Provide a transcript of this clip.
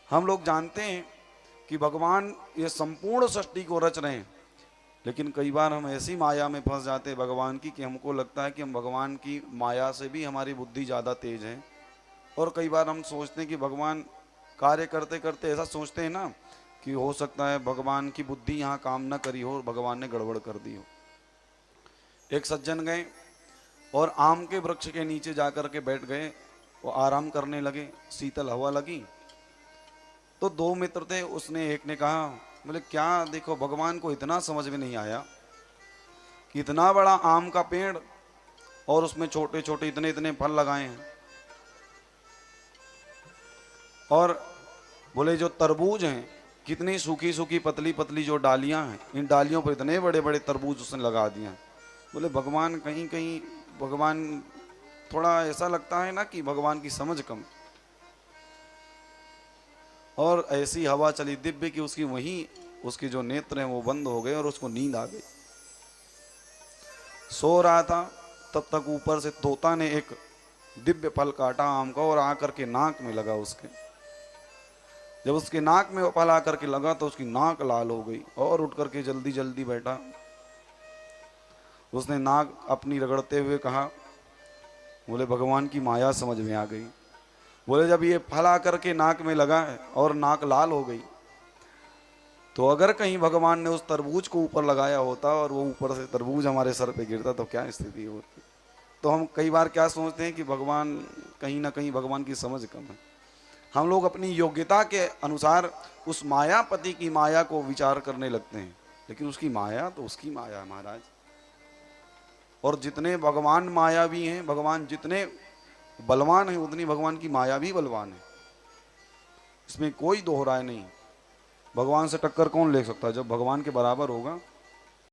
हम लोग जानते हैं कि भगवान ये संपूर्ण सृष्टि को रच रहे हैं, लेकिन कई बार हम ऐसी माया में फंस जाते हैं भगवान की कि हमको लगता है कि हम भगवान की माया से भी हमारी बुद्धि ज़्यादा तेज है। और कई बार हम सोचते हैं कि भगवान कार्य करते करते ऐसा सोचते हैं ना कि हो सकता है भगवान की बुद्धि यहाँ काम न करी हो, भगवान ने गड़बड़ कर दी हो। एक सज्जन गए और आम के वृक्ष के नीचे जाकर के बैठ गए, वो आराम करने लगे, शीतल हवा लगी। तो दो मित्र थे, उसने एक ने कहा, बोले क्या देखो भगवान को इतना समझ में नहीं आया कि इतना बड़ा आम का पेड़ और उसमें छोटे छोटे इतने इतने फल लगाए हैं, और बोले जो तरबूज हैं कितनी सूखी सूखी पतली पतली जो डालियां हैं, इन डालियों पर इतने बड़े बड़े तरबूज उसने लगा दिए हैं। बोले भगवान कहीं कहीं भगवान थोड़ा ऐसा लगता है ना कि भगवान की समझ कम। और ऐसी हवा चली दिव्य कि उसकी वहीं उसके जो नेत्र हैं वो बंद हो गए और उसको नींद आ गई। सो रहा था, तब तक ऊपर से तोता ने एक दिव्य फल काटा आम का और आकर के नाक में लगा उसके। जब उसके नाक में वो फल आकर के लगा तो उसकी नाक लाल हो गई और उठ करके जल्दी जल्दी बैठा। उसने नाक अपनी रगड़ते हुए कहा, बोले भगवान की माया समझ में आ गई। बोले जब ये फल आकर के नाक में लगा है और नाक लाल हो गई, तो अगर कहीं भगवान ने उस तरबूज को ऊपर लगाया होता और वो ऊपर से तरबूज हमारे सर पे गिरता तो क्या स्थिति होती। तो हम कई बार क्या सोचते हैं कि भगवान कहीं ना कहीं भगवान की समझ कम है। हम लोग अपनी योग्यता के अनुसार उस मायापति की माया को विचार करने लगते हैं, लेकिन उसकी माया तो उसकी माया है महाराज। और जितने भगवान मायावी हैं, भगवान जितने बलवान हैं, उतनी भगवान की माया भी बलवान है, इसमें कोई दोहराए नहीं। भगवान से टक्कर कौन ले सकता है, जब भगवान के बराबर होगा